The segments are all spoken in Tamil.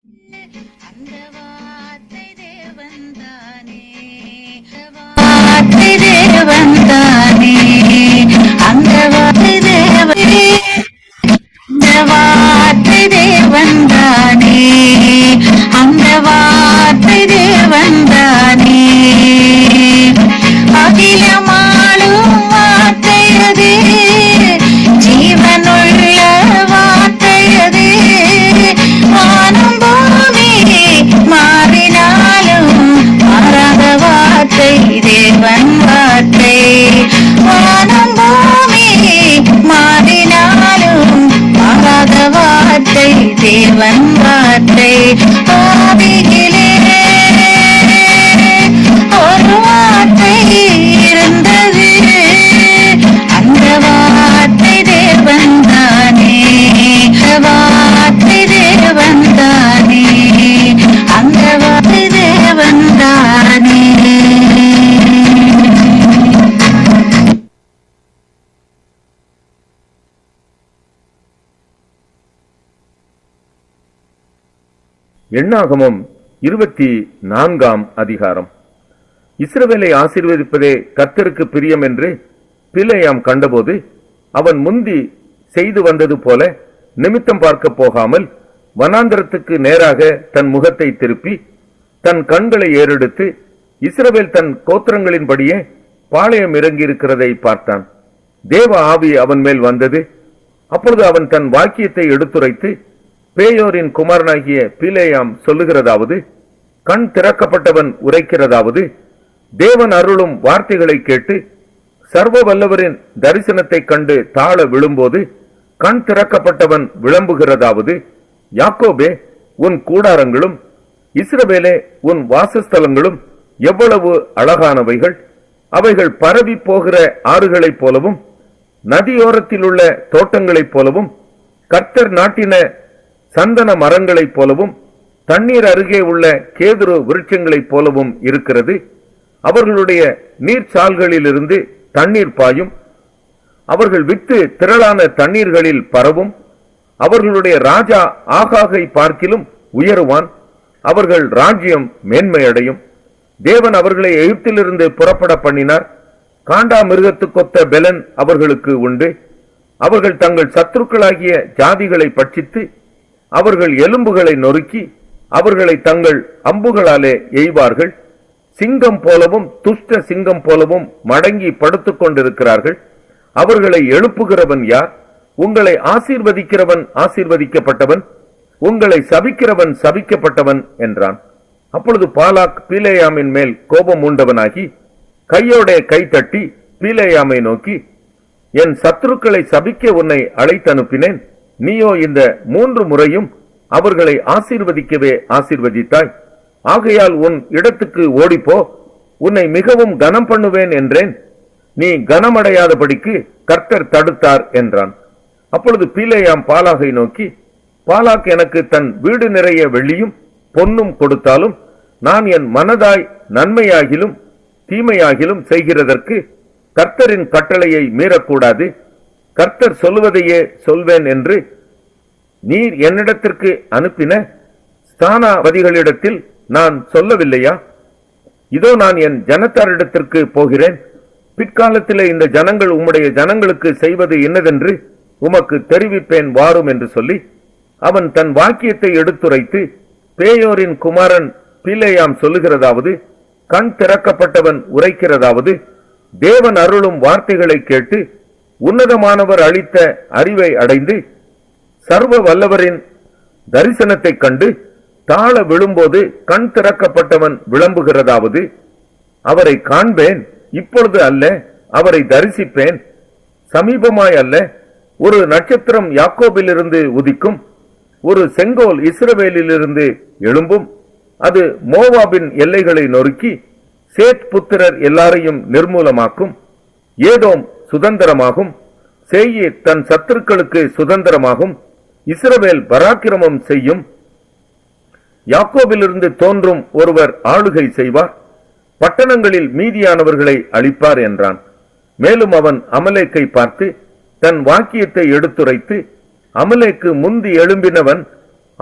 அந்த வார்த்தை தேவன்தானே, வார்த்தை தேவன்தானே, அந்த வார்த்தை தேவனே, அந்த வார்த்தை தேவன்தானே, அந்த வார்த்தை தேவன்தானே, அகிலமாளும் வார்த்தையதே, ஜீவனுள்ள வார்த்தையதே, வானம் பூமி மாறினாலும் மாறாத வார்த்தை தேவன் வார்த்தை, வானம் பூமி மாறினாலும் மாறாத வார்த்தை தேவன் வார்த்தை. ஆதியிலே ஒரு வார்த்தை இருந்தது, அந்த வார்த்தை தேவன்தானே, வார்த்தை தேவன்தானே, அந்த வார்த்தை தேவன்தானே. எண்ணாகமம் 24ஆம் அதிகாரம். இஸ்ரவேலை ஆசீர்வதிப்பதே கர்த்தருக்கு பிரியம் என்று பிலேயாம் கண்டபோது, அவன் முந்தி செய்து வந்தது போல நிமித்தம் பார்க்க போகாமல் வனாந்தரத்துக்கு நேராக தன் முகத்தை திருப்பி தன் கண்களை ஏறெடுத்து இஸ்ரவேல் தன் கோத்திரங்களின்படியே பாளையம் இறங்கியிருக்கிறதை பார்த்தான். தேவ ஆவி அவன் மேல் வந்தது. அப்பொழுது அவன் தன் வாக்கியத்தை எடுத்துரைத்து, பேயோரின் குமாரனாகிய பிலேயாம் சொல்லுகிறதாவது, கண் திறக்கப்பட்டவன் உரைக்கிறதாவது, தேவன் அருளும் வார்த்தைகளை கேட்டு சர்வ வல்லவரின் தரிசனத்தை கண்டு தாழ விழும்போது கண் திறக்கப்பட்டவன் விளம்புகிறதாவது, யாக்கோபே உன் கூடாரங்களும் இஸ்ரவேலே உன் வாசஸ்தலங்களும் எவ்வளவு அழகானவைகள், அவைகள் பரவி போகிற ஆறுகளைப் போலவும் நதியோரத்தில் உள்ள தோட்டங்களைப் போலவும் கர்த்தர் நாட்டின சந்தன மரங்களைப் போலவும் தண்ணீர் அருகே உள்ள கேதுரு விருட்சங்களைப் போலவும் இருக்கிறது. அவர்களுடைய நீர்ச்சால்களிலிருந்து தண்ணீர் பாயும், அவர்கள் வித்து திரளான தண்ணீர்களில் பரவும். அவர்களுடைய ராஜா ஆகாகை பார்க்கிலும் உயருவான், அவர்கள் ராஜ்யம் மேன்மையடையும். தேவன் அவர்களை எகிப்திலிருந்து புறப்பட பண்ணினார். காண்டா மிருகத்துக்கொத்த பெலன் அவர்களுக்கு உண்டு. அவர்கள் தங்கள் சத்துருக்களாகிய ஜாதிகளை பட்சித்து அவர்கள் எலும்புகளை நொறுக்கி அவர்களை தங்கள் அம்புகளாலே எய்வார்கள். சிங்கம் போலவும் துஷ்ட சிங்கம் போலவும் மடங்கி படுத்துக் கொண்டிருக்கிறார்கள். அவர்களை எழுப்புகிறவன் யார்? உங்களை ஆசீர்வதிக்கிறவன் ஆசீர்வதிக்கப்பட்டவன், உங்களை சபிக்கிறவன் சபிக்கப்பட்டவன் என்றான். அப்பொழுது பாலாக் பீலேயாமின் மேல் கோபம் உண்டவனாகி கையோட கை தட்டி பீலேயாமை நோக்கி, என் சத்துருக்களை சபிக்க உன்னை அழைத்தனுப்பினேன், நீயோ இந்த 3 முறையும் அவர்களை ஆசீர்வதிக்கவே ஆசீர்வதித்தாய். ஆகையால் உன் இடத்துக்கு ஓடிப்போ, உன்னை மிகவும் கனம் பண்ணுவேன் என்றேன். நீ கனமடையாதபடிக்கு கர்த்தர் தடுத்தார் என்றான். அப்பொழுது பீலேயாம் பாலாகை நோக்கி, பாலாக் எனக்கு தன் வீடு நிறைய வெள்ளியும் பொன்னும் கொடுத்தாலும் நான் என் மனதாய் நன்மையாகிலும் தீமையாகிலும் செய்கிறதற்கு கர்த்தரின் கட்டளையை மீறக்கூடாது. கர்த்தர் சொல்லுவதையே சொல்வேன் என்று நீர் என்னிடத்திற்கு அனுப்பின ஸ்தானாவதிகளிடத்தில் நான் சொல்லவில்லையா? இதோ நான் என் ஜனத்தாரிடத்திற்கு போகிறேன். பிற்காலத்திலே இந்த ஜனங்கள் உம்முடைய ஜனங்களுக்கு செய்வது என்னதென்று உமக்கு தெரிவிப்பேன் வாரும் என்று சொல்லி அவன் தன் வாக்கியத்தை எடுத்துரைத்து, பேயோரின் குமாரன் பீலேயாம் சொல்லுகிறதாவது, கண் திறக்கப்பட்டவன் உரைக்கிறதாவது, தேவன் அருளும் வார்த்தைகளை கேட்டு உன்னதமானவர் அளித்த அறிவை அடைந்து சர்வ வல்லவரின் தரிசனத்தை கண்டு தாழ விழும்போது கண் திறக்கப்பட்டவன் விளம்புகிறதாவது, அவரை காண்பேன், இப்பொழுது அல்ல, அவரை தரிசிப்பேன், சமீபமாய் அல்ல. ஒரு நட்சத்திரம் யாக்கோபிலிருந்து உதிக்கும், ஒரு செங்கோல் இஸ்ரவேலிலிருந்து எழும்பும். அது மோவாபின் எல்லைகளை நொறுக்கி சேத் புத்திரர் எல்லாரையும் நிர்மூலமாக்கும். ஏதோம் சுதந்திரமாகும், சேயீர் தன் சத்துருக்களுக்கு சுதந்திரமாகும். இஸ்ரவேல் பராக்கிரமம் செய்யும். யாக்கோபிலிருந்து தோன்றும் ஒருவர் ஆளுகை செய்வார், பட்டணங்களில் மீதியானவர்களை அழிப்பார் என்றான். மேலும் அவன் அமலேக்கை பார்த்து தன் வாக்கியத்தை எடுத்துரைத்து, அமலேக்கு முந்தி எழும்பினவன்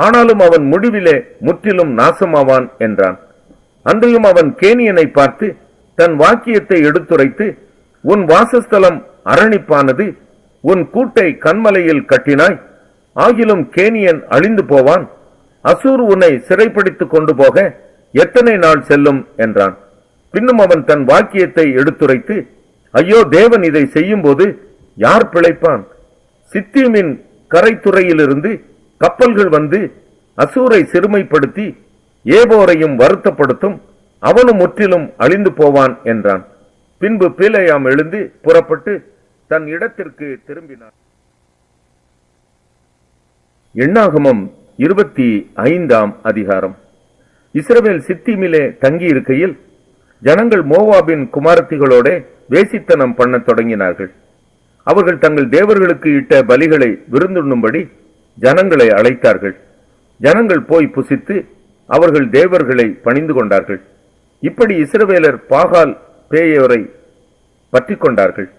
ஆனாலும் அவன் முடிவிலே முற்றிலும் நாசமாவான் என்றான். அன்றையும் அவன் கேனியனை பார்த்து தன் வாக்கியத்தை எடுத்துரைத்து, உன் வாசஸ்தலம் அரணிப்பானது, உன் கூட்டை கன்மலையில் கட்டினாய், ஆகிலும் கேனியன் அழிந்து போவான், அசூர் உன்னை சிறைப்படுத்திக் கொண்டு போக எத்தனை நாள் செல்லும் என்றான். பின்னும் அவன் தன் வாக்கியத்தை எடுத்துரைத்து, ஐயோ, தேவன் இதை செய்யும் போது யார் பிழைப்பான்? சித்தீமின் கரைத்துறையிலிருந்து கப்பல்கள் வந்து அசூரை சிறுமைப்படுத்தி ஏபோரையும் வருத்தப்படுத்தும், அவனும் முற்றிலும் அழிந்து போவான் என்றான். பின்பு பிலேயாம் எழுந்து புறப்பட்டு தன் இடத்திற்கு திரும்பினான். எண்ணாகமம் 25ஆம் அதிகாரம். இஸ்ரவேல் சித்தீமிலே தங்கியிருக்கையில் ஜனங்கள் மோவாபின் குமாரத்திகளோட வேசித்தனம் பண்ணத் தொடங்கினார்கள். அவர்கள் தங்கள் தேவர்களுக்கு இட்ட பலிகளை விருந்துண்ணும்படி ஜனங்களை அழைத்தார்கள். ஜனங்கள் போய் புசித்து அவர்கள் தேவர்களை பணிந்து கொண்டார்கள். இப்படி இஸ்ரவேலர் பாகால் பேயோரை பற்றி கொண்டார்கள்.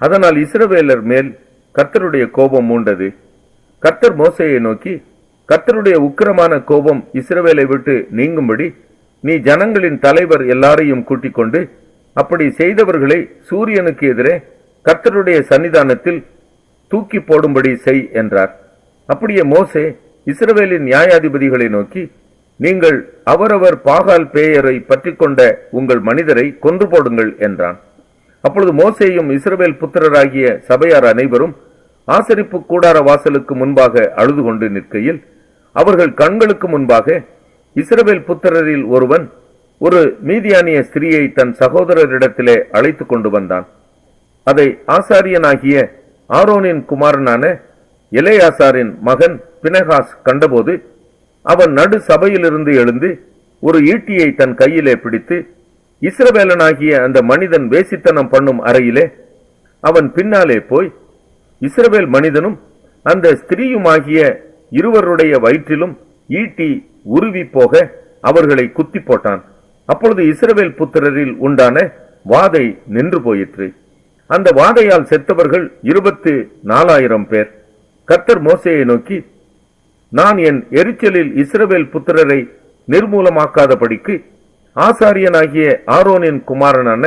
அதனால் இஸ்ரவேலர் மேல் கர்த்தருடைய கோபம் மூண்டது. கர்த்தர் மோசேயை நோக்கி, கர்த்தருடைய உக்கிரமான கோபம் இஸ்ரவேலை விட்டு நீங்கும்படி நீ ஜனங்களின் தலைவர் எல்லாரையும் கூட்டிக் கொண்டு அப்படி செய்தவர்களை சூரியனுக்கு எதிரே கர்த்தருடைய சன்னிதானத்தில் தூக்கி போடும்படி செய் என்றார். அப்படியே மோசே இஸ்ரவேலின் நியாயாதிபதிகளை நோக்கி, நீங்கள் அவரவர் பாகால் பேயரை பற்றி கொண்ட உங்கள் மனிதரை கொன்று போடுங்கள் என்றான். அப்பொழுது மோசேயும் இஸ்ரவேல் புத்திரராகிய சபையார் அனைவரும் ஆசரிப்பு கூடார வாசலுக்கு முன்பாக அழுது கொண்டு நிற்கையில் அவர்கள் கண்களுக்கு முன்பாக இஸ்ரவேல் புத்திரரில் ஒருவன் ஒரு மீதியானிய ஸ்திரீயை தன் சகோதரரிடத்திலே அழைத்து கொண்டு வந்தான். அதை ஆசாரியனாகிய ஆரோனின் குமாரனான எலேயாசாரின் மகன் பினகாஸ் கண்டபோது அவன் நடு சபையிலிருந்து எழுந்து ஒரு ஈட்டியை தன் கையிலே பிடித்து, இஸ்ரவேலனாகிய அந்த மனிதன் வேசித்தனம் பண்ணும் அறையிலே அவன் பின்னாலே போய் இஸ்ரவேல் மனிதனும் அந்த ஸ்திரீயுமாகிய இருவருடைய வயிற்றிலும் ஈட்டி உருவி போக அவர்களை குத்தி போட்டான். அப்பொழுது இஸ்ரவேல் புத்திரரில் உண்டான வாதை நின்று போயிற்று. அந்த வாதையால் செத்தவர்கள் 24,000 பேர். கர்த்தர் மோசேயை நோக்கி, நான் என் எரிச்சலில் இஸ்ரவேல் புத்திரரை நிர்மூலமாக்காதபடிக்கு ஆசாரியனாகிய ஆரோனின் குமாரனான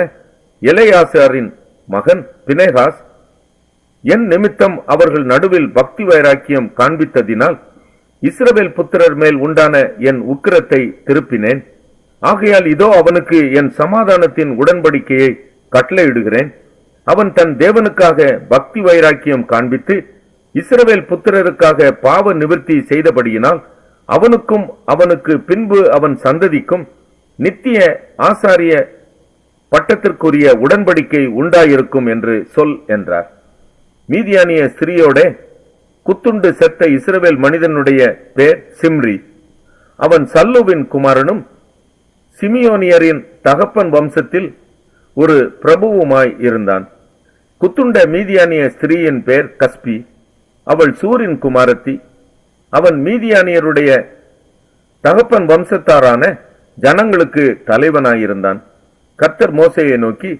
எலேயாசாரின் மகன் பினேகாஸ் என் நிமித்தம் அவர்கள் நடுவில் பக்தி வைராக்கியம் காண்பித்ததினால் இஸ்ரவேல் புத்திரர் மேல் உண்டான என் உக்கிரத்தை திருப்பினேன். ஆகையால் இதோ அவனுக்கு என் சமாதானத்தின் உடன்படிக்கையை கட்டளையிடுகிறேன். அவன் தன் தேவனுக்காக பக்தி வைராக்கியம் காண்பித்து இஸ்ரவேல் புத்திரருக்காக பாவ நிவர்த்தி செய்தபடியினால் அவனுக்கும் அவனுக்கு பின்பு அவன் சந்ததிக்கும் நித்திய ஆசாரிய பட்டத்திற்குரிய உடன்படிக்கை உண்டாயிருக்கும் என்று சொல் என்றார். மீதியானிய ஸ்திரீயோட குத்துண்டு செத்த இஸ்ரவேல் மனிதனுடைய பேர் சிம்ரி. அவன் சல்லுவின் குமாரனும் சிமியோனியரின் தகப்பன் வம்சத்தில் ஒரு பிரபுவுமாய் இருந்தான். குத்துண்ட மீதியானிய ஸ்திரீயின் பேர் கஸ்பி. அவள் சூரின் குமாரத்தி. அவன் மீதியானியருடைய தகப்பன் வம்சத்தாரான ஜனங்களுக்கு தலைவனாயிருந்தான். கர்த்தர் மோசேயை நோக்கி,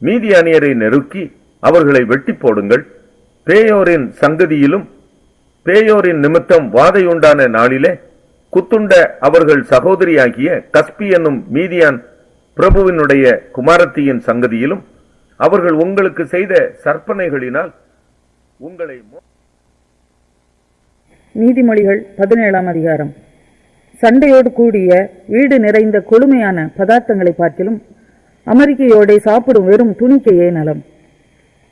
மீதியானியரை நெருக்கி அவர்களை வெட்டி போடுங்கள். பேயோரின் சங்கதியிலும் பேயோரின் நிமித்தம் வாதையுண்டான நாளிலே குத்துண்ட அவர்கள் சகோதரியாகிய கஸ்பி என்னும் மீதியான் பிரபுவினுடைய குமாரத்தியின் சங்கதியிலும் அவர்கள் உங்களுக்கு செய்த சற்பனைகளினால் உங்களை. நீதிமொழிகள் 17ஆம் அதிகாரம். சண்டையோடு கூடிய வீடு நிறைந்த கொழுமையான பதார்த்தங்களை பார்க்கிலும் அமெரிக்கையோடை சாப்பிடும் வெறும் துணிக்கையே நலம்.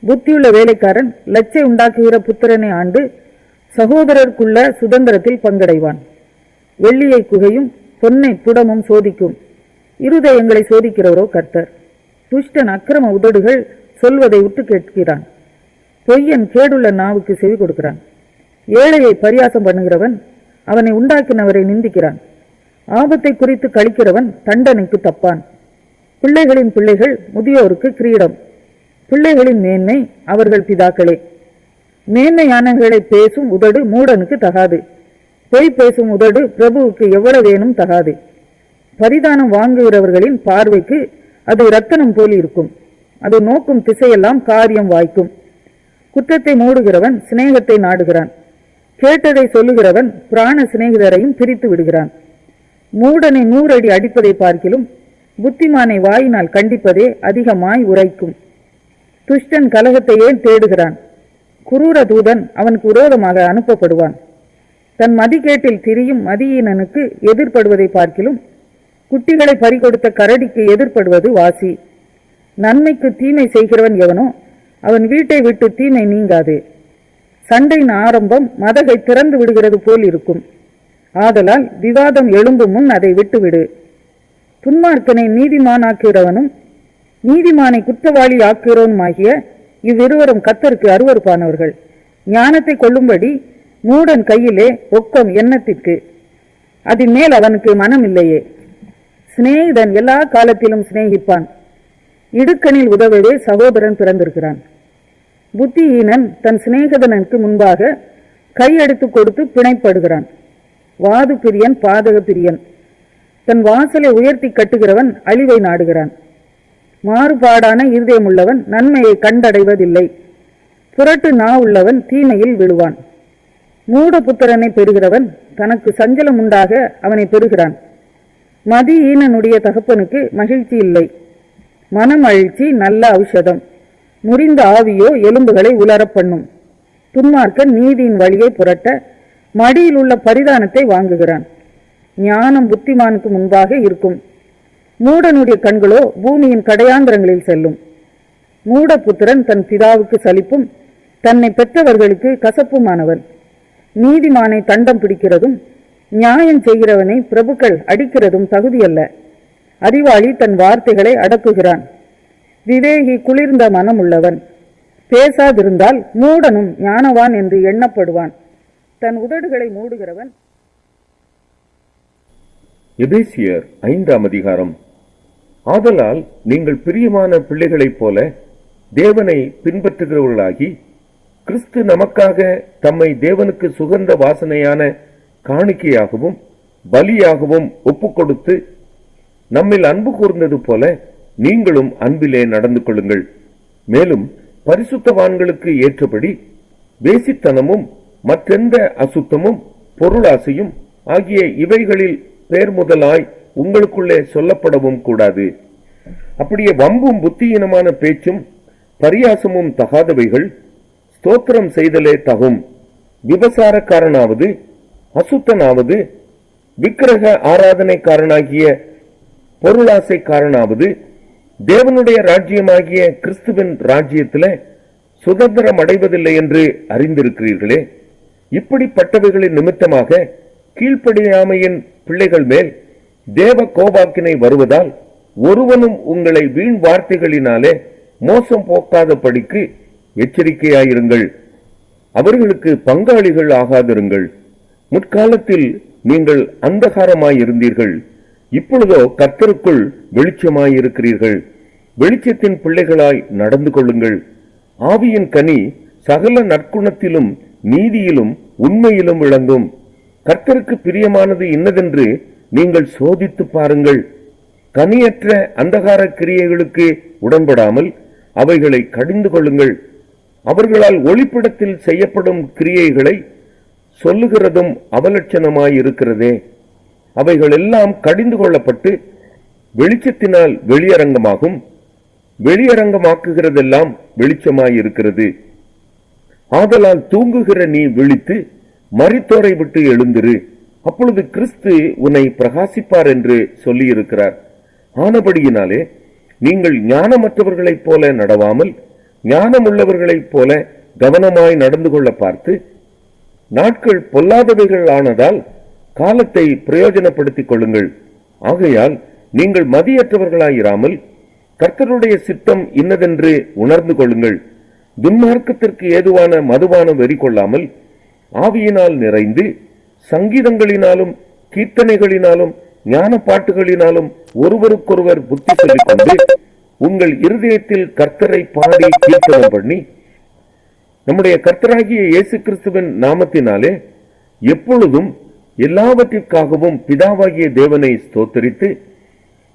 புத்தியுள்ள வேலைக்காரன் லட்சை உண்டாக்குகிற புத்திரனை ஆண்டு சகோதரருக்குள்ள சுதந்திரத்தில் பங்கடைவான். வெள்ளியை குகையும் பொன்னை புடமும் சோதிக்கும், இருதயங்களை சோதிக்கிறவரோ கர்த்தர். துஷ்டன் அக்கிரம உதடுகள் சொல்வதை விட்டு கேட்கிறான். பொய்யன் கேடுள்ள நாவுக்கு செவி கொடுக்கிறான். ஏழையை பரியாசம் பண்ணுகிறவன் அவனை உண்டாக்கினவரை நிந்திக்கிறான். ஆபத்தை குறித்து கழிக்கிறவன் தண்டனைக்கு தப்பான். பிள்ளைகளின் பிள்ளைகள் முதியோருக்கு கிரீடம். பிள்ளைகளின் மேன்மை அவர்கள் பிதாக்களே. மேன்மையானங்களை பேசும் உதடு மூடனுக்கு தகாது. பொய் பேசும் உதடு பிரபுவுக்கு எவ்வளவேனும் தகாது. பரிதானம் வாங்குகிறவர்களின் பார்வைக்கு அது இரத்தனம் போல் இருக்கும். அது நோக்கும் திசையெல்லாம் காரியம் வாய்க்கும். குற்றத்தை மூடுகிறவன் சிநேகத்தை நாடுகிறான். கேட்டதை சொல்லுகிறவன் பிராண சிநேகிதரையும் பிரித்து விடுகிறான். மூடனை 100 அடி அடிப்பதை பார்க்கிலும் புத்திமானை வாயினால் கண்டிப்பதே அதிகமாய் உரைக்கும். துஷ்டன் கலகத்தையே தேடுகிறான். குரூர தூதன் அவனுக்கு விரோதமாக அனுப்பப்படுவான். தன் மதிகேட்டில் திரியும் மதியீனனுக்கு எதிர்ப்படுவதை பார்க்கிலும் குட்டிகளை பறிகொடுத்த கரடிக்கு எதிர்ப்படுவது வாசி. நன்மைக்கு தீமை செய்கிறவன் எவனோ அவன் வீட்டை விட்டு தீமை நீங்காது. சண்டையின் ஆரம்பம் மதகை திறந்து விடுகிறது போல் இருக்கும். ஆதலால் விவாதம் எழும்பும் முன் அதை விட்டுவிடு. துன்மார்க்கனை நீதிமானாக்குகிறவனும் நீதிமானை குற்றவாளி ஆக்குகிறவனுமாகிய இவ்விருவரும் கர்த்தருக்கு அருவருப்பானவர்கள். ஞானத்தை கொள்ளும்படி மூடன் கையிலே ஒக்கம் எண்ணத்திற்கு, அதன் மேல் அவனுக்கு மனம் இல்லையே. சிநேகிதன் எல்லா காலத்திலும் சிநேகிப்பான். இடுக்கணில் உதவவே சகோதரன் பிறந்திருக்கிறான். புத்தியீனன் தன் சிநேகிதனுக்கு முன்பாக கையெடுத்து கொடுத்து பிணைப்படுகிறான். வாது பிரியன் பாதக பிரியன். தன் வாசலை உயர்த்தி கட்டுகிறவன் அழிவை நாடுகிறான். மாறுபாடான இருதயமுள்ளவன் நன்மையை கண்டடைவதில்லை. புரட்டு நா உள்ளவன் தீமையில் விழுவான். மூடபுத்திரனை பெறுகிறவன் தனக்கு சஞ்சலம் உண்டாக அவனை பெறுகிறான். மதியீனனுடைய தகப்பனுக்கு மகிழ்ச்சி இல்லை. மனமகிழ்ச்சி நல்ல ஔஷதம். முறிந்த ஆவியோ எலும்புகளை உலரப் பண்ணும். துன்மார்க்கன் நீதியின் வழியை புரட்ட மடியில் உள்ள பரிதானத்தை வாங்குகிறான். ஞானம் புத்திமானுக்கு முன்பாக இருக்கும். மூடனுடைய கண்களோ பூமியின் கடையாந்திரங்களில் செல்லும். மூடபுத்திரன் தன் பிதாவுக்கு சலிப்பும் தன்னை பெற்றவர்களுக்கு கசப்புமானவன். நீதிமானை தண்டம் பிடிக்கிறதும் நியாயம் செய்கிறவனை பிரபுக்கள் அடிக்கிறதும் தகுதியல்ல. அறிவாளி தன் வார்த்தைகளை அடக்குகிறான். விவேகி குளிர்ந்த மனம் உள்ளவன். பேசாதிருந்தால் மூடனும் ஞானவான் என்று எண்ணப்படுவான். தன் உதடுகளை மூடுகிறவன். எபேசியர் 5ஆம் அதிகாரம். ஆதலால் நீங்கள் பிரியமான பிள்ளைகளைப் போல தேவனை பின்பற்றுகிறவர்களாகி, கிறிஸ்து நமக்காக தம்மை தேவனுக்கு சுகந்த வாசனையான காணிக்கையாகவும் பலியாகவும் ஒப்புக்கொடுத்து நம்மில் அன்பு கூர்ந்தது போல நீங்களும் அன்பிலே நடந்து கொள்ளுங்கள். மேலும் பரிசுத்தவான்களுக்கு ஏற்றபடி வேசித்தனமும் மற்றெந்த அசுத்தமும் பொருளாசையும் ஆகிய இவைகளில் பேர் முதலாய் உங்களுக்குள்ளே சொல்லப்படவும் கூடாது. அப்படியே வம்பும் புத்தியீனமான பேச்சும் பரியாசமும் தகாதவைகள். ஸ்தோத்திரம் செய்தலே தகும். விபசாரக்காரனாவது அசுத்தனாவது விக்கிரக ஆராதனைக்காரனாகிய பொருளாசைக்காரனாவது தேவனுடைய ராஜ்யமாகிய கிறிஸ்துவின் ராஜ்யத்திலே சுதந்திரம் அடைவதில்லை என்று அறிந்திருக்கிறீர்களே. இப்படிப்பட்டவைகளின் நிமித்தமாக கீழ்ப்படியாமையின் பிள்ளைகள் மேல் தேவ கோபாக்கினை வருவதால் ஒருவனும் உங்களை வீண் வார்த்தைகளினாலே மோசம் போக்காதபடிக்கு எச்சரிக்கையாயிருங்கள். அவர்களுக்கு பங்காளிகள் ஆகாதிருங்கள். முற்காலத்தில் நீங்கள் அந்தகாரமாயிருந்தீர்கள், இப்பொழுதோ கர்த்தருக்குள் வெளிச்சமாயிருக்கிறீர்கள். வெளிச்சத்தின் பிள்ளைகளாய் நடந்து கொள்ளுங்கள். ஆவியின் கனி சகல நற்குணத்திலும் நீதியிலும் உண்மையிலும் விளங்கும். கர்த்தருக்கு பிரியமானது இன்னதென்று நீங்கள் சோதித்து பாருங்கள். கனியற்ற அந்தகார கிரியைகளுக்கு உடன்படாமல் அவைகளை கடிந்து கொள்ளுங்கள். அவர்களால் ஒளிப்பிடத்தில் செய்யப்படும் கிரியைகளை சொல்லுகிறதும் அவலட்சணமாயிருக்கிறதே. அவைகள் எல்லாம் கடிந்து கொள்ளப்பட்டு வெளிச்சத்தினால் வெளியரங்கமாகும். வெளியரங்கமாக்குகிறதெல்லாம் வெளிச்சமாயிருக்கிறது. ஆதலால் தூங்குகிற நீ விழித்து மரித்தோரை விட்டு எழுந்திரு, அப்பொழுது கிறிஸ்து உன்னை பிரகாசிப்பார் என்று சொல்லியிருக்கிறார். ஆனபடியினாலே நீங்கள் ஞானமற்றவர்களைப் போல நடவாமல் ஞானமுள்ளவர்களைப் போல கவனமாய் நடந்து கொள்ள பார்த்து, நாட்கள் பொல்லாதவைகள் ஆனதால் காலத்தை பிரயோஜனப்படுத்திக் கொள்ளுங்கள். ஆகையால் நீங்கள் மதியற்றவர்களாயிராமல் கர்த்தருடைய சித்தம் இன்னதென்று உணர்ந்து கொள்ளுங்கள். துன்மார்க்கத்திற்கு ஏதுவான மதுபானம் வெறி கொள்ளாமல் ஆவியினால் நிறைந்து சங்கீதங்களினாலும் கீர்த்தனைகளினாலும் ஞான பாட்டுகளினாலும் ஒருவருக்கொருவர் புத்தி சொல்லிக் கொண்டு உங்கள் இருதயத்தில் கர்த்தரை பாடி கீர்த்தனம் பண்ணி நம்முடைய கர்த்தராகிய இயேசு கிறிஸ்துவின் நாமத்தினாலே எப்பொழுதும் எல்லாவற்றிற்காகவும் பிதாவாகிய தேவனை ஸ்தோத்தரித்து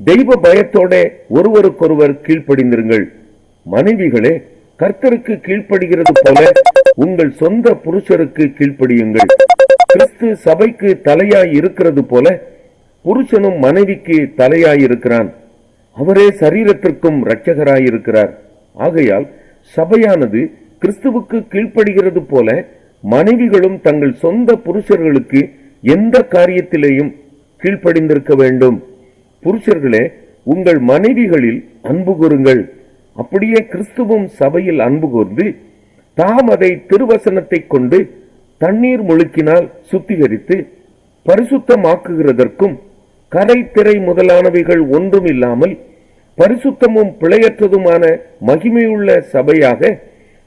தெய்வ பயத்தோட ஒருவருக்கொருவர் கீழ்ப்படிந்திருங்கள். மனைவிகளே, கர்த்தருக்கு கீழ்ப்படுகிறது போல உங்கள் சொந்த புருஷருக்கு கீழ்ப்படியுங்கள். கிறிஸ்து சபைக்கு தலையாய் இருக்கிறது போல புருஷனும் மனைவிக்கு தலையாயிருக்கிறான். அவரே சரீரத்திற்கும் இரட்சகராயிருக்கிறார். ஆகையால் சபையானது கிறிஸ்துவுக்கு கீழ்ப்படுகிறது போல மனைவிகளும் தங்கள் சொந்த புருஷர்களுக்கு எந்த காரியத்திலேயும் கீழ்ப்படிந்திருக்க வேண்டும். புருஷர்களே, உங்கள் மனைவிகளில் அன்பு கூறுங்கள். அப்படியே கிறிஸ்துவும் சபையில் அன்பு கூர்ந்து தாம் அதை திருவசனத்தை கொண்டு தண்ணீர் முழுக்கினால் சுத்திகரித்து பரிசுத்தமாக்குகிறதற்கும் கரை திரை முதலானவைகள் ஒன்றும் இல்லாமல் பரிசுத்தமும் பிழையற்றதுமான மகிமையுள்ள சபையாக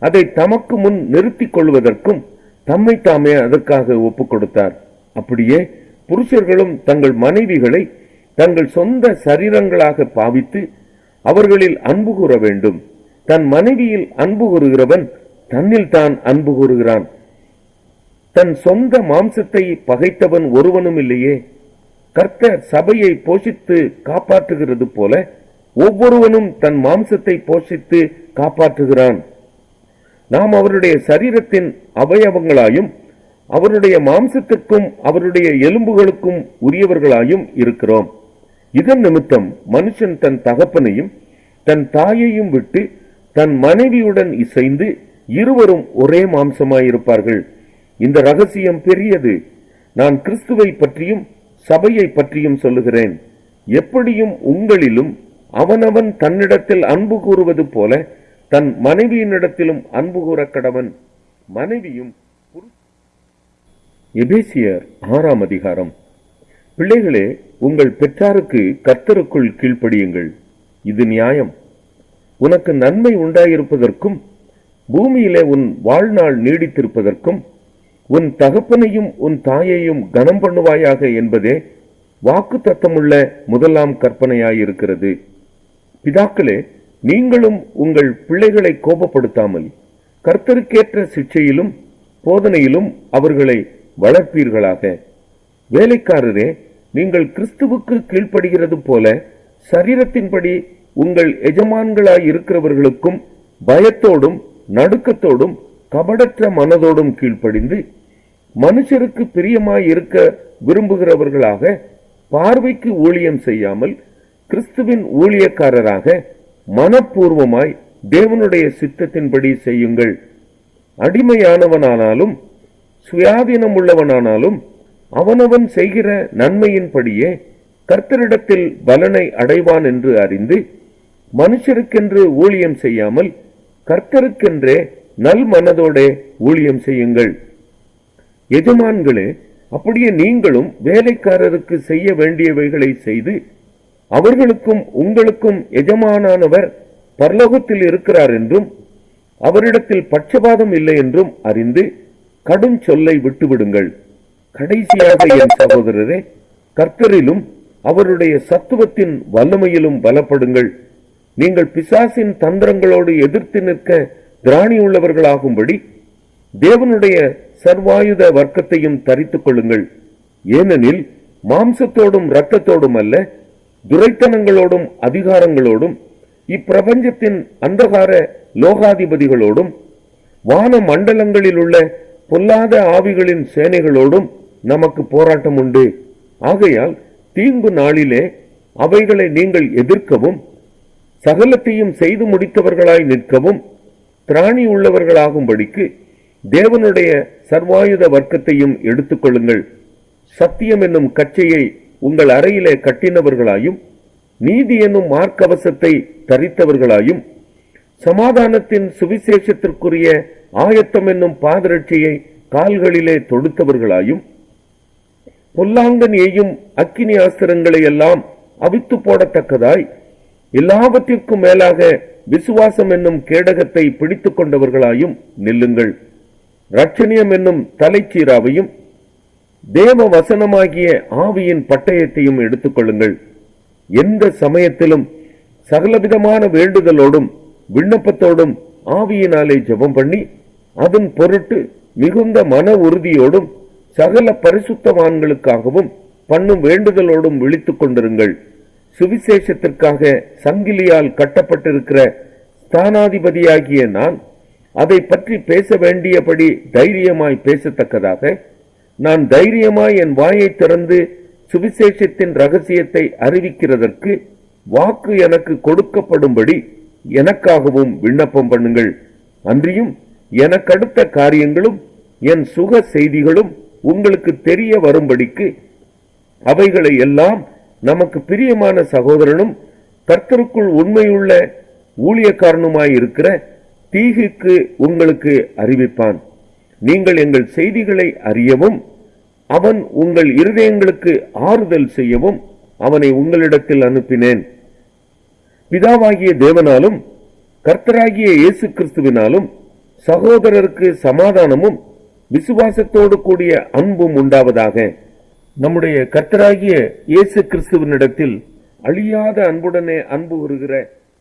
அதை தமக்கு முன் நிறுத்திக் கொள்வதற்கும் தம்மை தாமே அதற்காக ஒப்புக் கொடுத்தார். அப்படியே புருஷர்களும் தங்கள் மனைவிகளை தங்கள் சொந்த சரீரங்களாக பாவித்து அவர்களில் அன்பு கூற வேண்டும். தன் மனைவியில் அன்பு கூறுகிறவன் தன்னில் தான் அன்பு கூறுகிறான். தன் சொந்த மாம்சத்தை பகைத்தவன் ஒருவனும் இல்லையே. கர்த்தர் சபையை போஷித்து காப்பாற்றுகிறது போல ஒவ்வொருவனும் தன் மாம்சத்தை போஷித்து காப்பாற்றுகிறான். நாம் அவருடைய சரீரத்தின் அவயவங்களாயும் அவருடைய மாம்சத்திற்கும் அவருடைய எலும்புகளுக்கும் உரியவர்களாயும் இருக்கிறோம். இதன் நிமித்தம் மனுஷன் தன் தகப்பனையும் தன் தாயையும் விட்டு தன் மனைவியுடன் இசைந்து இருவரும் ஒரே மாம்சமாயிருப்பார்கள். இந்த ரகசியம் பெரியது. நான் கிறிஸ்துவை பற்றியும் சபையை பற்றியும் சொல்லுகிறேன். எப்படியும் உங்களிலும் அவனவன் தன்னிடத்தில் அன்பு கூறுவது போல தன் மனைவியினிடத்திலும் அன்பு கூற கடவன். மனைவியும் எபேசியர் 6ஆம் அதிகாரம். பிள்ளைகளே, உங்கள் பெற்றாருக்கு கர்த்தருக்குள் கீழ்ப்படியுங்கள். இது நியாயம். உனக்கு நன்மை உண்டாயிருப்பதற்கும் பூமியிலே உன் வாழ்நாள் நீடித்திருப்பதற்கும் உன் தகப்பனையும் உன் தாயையும் கனம் பண்ணுவாயாக என்பதே வாக்கு தத்தமுள்ள முதலாம் கற்பனையாயிருக்கிறது. பிதாக்களே, நீங்களும் உங்கள் பிள்ளைகளை கோபப்படுத்தாமல் கர்த்தருக்கேற்ற சிட்சையிலும் போதனையிலும் அவர்களை வளர்ப்பீர்களாக. வேலைக்காரரே, நீங்கள் கிறிஸ்துவுக்கு கீழ்ப்படுகிறது போல சரீரத்தின்படி உங்கள் எஜமான்களாய் இருக்கிறவர்களுக்கும் பயத்தோடும் நடுக்கத்தோடும் கபடற்ற மனதோடும் கீழ்ப்படிந்து மனுஷருக்கு பிரியமாய் இருக்க விரும்புகிறவர்களாக பார்வைக்கு ஊழியம் செய்யாமல் கிறிஸ்துவின் ஊழியக்காரராக மனப்பூர்வமாய் தேவனுடைய சித்தத்தின்படி செய்யுங்கள். அடிமையானவனானாலும் சுயாதீனம் உள்ளவனானாலும் அவனவன் செய்கிற நன்மையின்படியே கர்த்தரிடத்தில் பலனை அடைவான் என்று அறிந்து மனுஷருக்கென்று ஊழியம் செய்யாமல் கர்த்தருக்கென்றே நல் மனதோடே ஊழியம் செய்யுங்கள். எஜமான்களே, அப்படியே நீங்களும் வேலைக்காரருக்கு செய்ய வேண்டியவைகளை செய்து அவர்களுக்கும் உங்களுக்கும் எஜமானானவர் பரலோகத்தில் இருக்கிறார் என்றும் அவரிடத்தில் பட்சபாதம் இல்லை என்றும் அறிந்து கடும் சொல்லை விட்டுவிடுங்கள். கடைசியாக என் சகோதரரே, கர்த்தரிலும் அவருடைய சத்துவத்தின் வல்லமையிலும் பலப்படுங்கள். நீங்கள் பிசாசின் தந்திரங்களோடு எதிர்த்து நிற்க திராணி உள்ளவர்களாகும்படி தேவனுடைய சர்வாயுத வர்க்கத்தையும் தரித்துக் கொள்ளுங்கள். ஏனெனில் மாம்சத்தோடும் இரத்தத்தோடும் அல்ல, துரைத்தனங்களோடும் அதிகாரங்களோடும் இப்பிரபஞ்சத்தின் அந்தகார லோகாதிபதிகளோடும் வான மண்டலங்களில் உள்ள பொல்லாத ஆவிகளின் சேனைகளோடும் நமக்கு போராட்டம் உண்டு. ஆகையால் தீங்கு நாளிலே அவைகளை நீங்கள் எதிர்க்கவும் சகலத்தையும் செய்து முடித்தவர்களாய் நிற்கவும் திராணி உள்ளவர்களாகும்படிக்கு தேவனுடைய சர்வாயுத வர்க்கத்தையும் எடுத்துக்கொள்ளுங்கள். சத்தியம் என்னும் கச்சையை உங்கள் அறையிலே கட்டினவர்களாயும் நீதி என்னும் மார்க்கவசத்தை தரித்தவர்களாயும் சமாதானத்தின் சுவிசேஷத்திற்குரிய ஆயத்தம் என்னும் பாதரட்சியை கால்களிலே தொடுத்தவர்களாயும் பொல்லாங்கன் ஏயும் அக்கினி ஆஸ்திரங்களை எல்லாம் அவித்து போடத்தக்கதாய் எல்லாவற்றிற்கும் மேலாக விசுவாசம் என்னும் கேடகத்தை பிடித்துக் கொண்டவர்களாயும் நில்லுங்கள். இரட்சணியம் என்னும் தலைச்சீராவையும் தேவ வசனமாகிய ஆவியின் பட்டயத்தையும் எடுத்துக்கொள்ளுங்கள். எந்த சமயத்திலும் சகலவிதமான வேண்டுதலோடும் விண்ணப்பத்தோடும் ஆவியினாலே ஜெபம் பண்ணி அதன் பொருட்டு மிகுந்த மன உறுதியோடும் சகல பரிசுத்தவான்களுக்காகவும் பண்ணும் வேண்டுதலோடும் விழித்துக் கொண்டிருங்கள். சுவிசேஷத்திற்காக சங்கிலியால் கட்டப்பட்டிருக்கிற ஸ்தானாதிபதியாகிய நான் அதை பற்றி பேச வேண்டியபடி தைரியமாய் பேசத்தக்கதாக நான் தைரியமாய் என் வாயை திறந்து சுவிசேஷத்தின் ரகசியத்தை அறிவிக்கிறதற்கு வாக்கு எனக்கு கொடுக்கப்படும்படி எனக்காகவும் விண்ணப்பம் பண்ணுங்கள். அன்றியும் எனக்கடுத்த காரியங்களும் என் சுக செய்திகளும் உங்களுக்கு தெரிய வரும்படிக்கு அவைகளை எல்லாம் நமக்கு பிரியமான சகோதரனும் கர்த்தருக்குள் உண்மையுள்ள ஊழியக்காரனுமாயிருக்கிற தீகுக்கு உங்களுக்கு அறிவிப்பான். நீங்கள் எங்கள் செய்திகளை அறியவும் அவன் உங்கள் இருதயங்களுக்கு ஆறுதல் செய்யவும் அவனை உங்களிடத்தில் அனுப்பினேன். பிதாவாகிய தேவனாலும் கர்த்தராகிய இயேசு கிறிஸ்துவினாலும் சகோதரருக்கு சமாதானமும் விசுவாசத்தோடு கூடிய அன்பும் உண்டாவதாக. நம்முடைய கர்த்தராகிய இயேசு கிறிஸ்துவினிடத்தில் அழியாத அன்புடனே அன்பு கூறுகிற